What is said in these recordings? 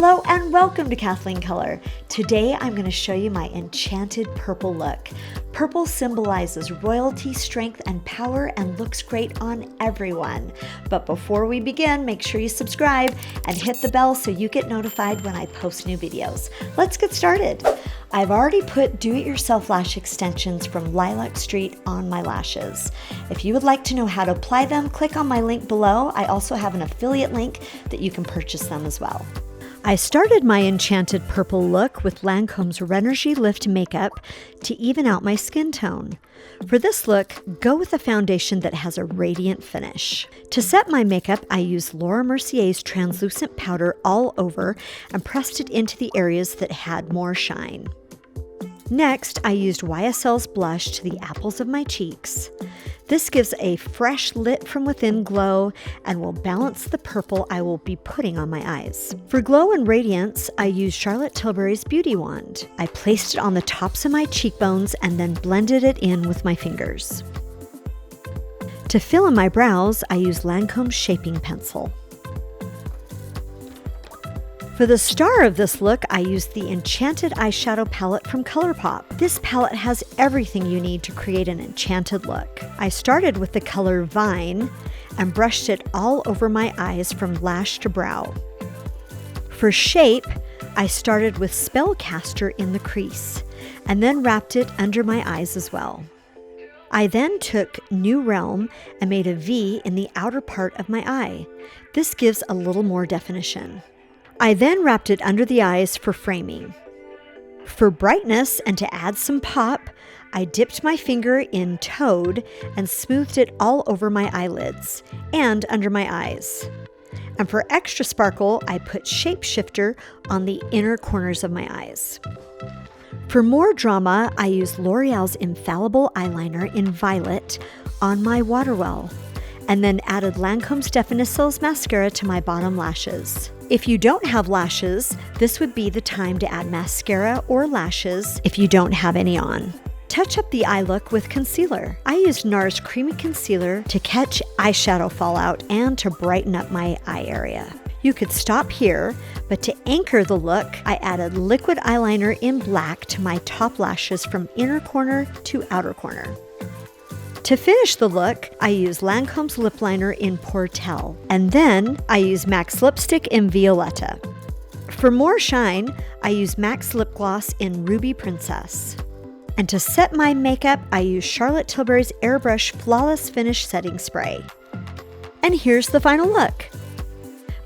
Hello and welcome to Kathleen Color. Today I'm going to show you my enchanted purple look. Purple symbolizes royalty, strength, and power and looks great on everyone. But before we begin, make sure you subscribe and hit the bell so you get notified when I post new videos. Let's get started. I've already put do-it-yourself lash extensions from Lilac Street on my lashes. If you would like to know how to apply them, click on my link below. I also have an affiliate link that you can purchase them as well. I started my enchanted purple look with Lancome's Renergie Lift makeup to even out my skin tone. For this look, go with a foundation that has a radiant finish. To set my makeup, I used Mercier's translucent powder all over and pressed it into the areas that had more shine. Next, I used YSL's blush to the apples of my cheeks. This gives a fresh lit from within glow and will balance the purple I will be putting on my eyes. For glow and radiance, I used Charlotte Tilbury's Beauty Wand. I placed it on the tops of my cheekbones and then blended it in with my fingers. To fill in my brows, I used Lancome's Shaping Pencil. For the star of this look, I used the Enchanted Eyeshadow Palette from Colourpop. This palette has everything you need to create an enchanted look. I started with the color Vine and brushed it all over my eyes from lash to brow. For shape, I started with Spellcaster in the crease and then wrapped it under my eyes as well. I then took New Realm and made a V in the outer part of my eye. This gives a little more definition. I then wrapped it under the eyes for framing. For brightness and to add some pop, I dipped my finger in Toad and smoothed it all over my eyelids and under my eyes. And for extra sparkle, I put Shapeshifter on the inner corners of my eyes. For more drama, I used L'Oreal's Infallible Eyeliner in Violet on my waterwell, and then added Lancome's Definicel's mascara to my bottom lashes. If you don't have lashes, this would be the time to add mascara or lashes if you don't have any on. Touch up the eye look with concealer. I used NARS Creamy Concealer to catch eyeshadow fallout and to brighten up my eye area. You could stop here, but to anchor the look, I added liquid eyeliner in black to my top lashes from inner corner to outer corner. To finish the look, I used Lancome's lip liner in Portel, and then I used MAC's lipstick in Violetta. For more shine, I used MAC's lip gloss in Ruby Princess. And to set my makeup, I used Charlotte Tilbury's Airbrush Flawless Finish Setting Spray. And here's the final look.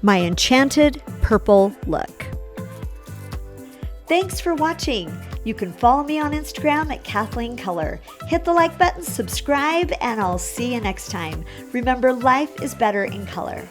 My enchanted purple look. Thanks for watching. You can follow me on Instagram at Kathleen Color. Hit the like button, subscribe, and I'll see you next time. Remember, life is better in color.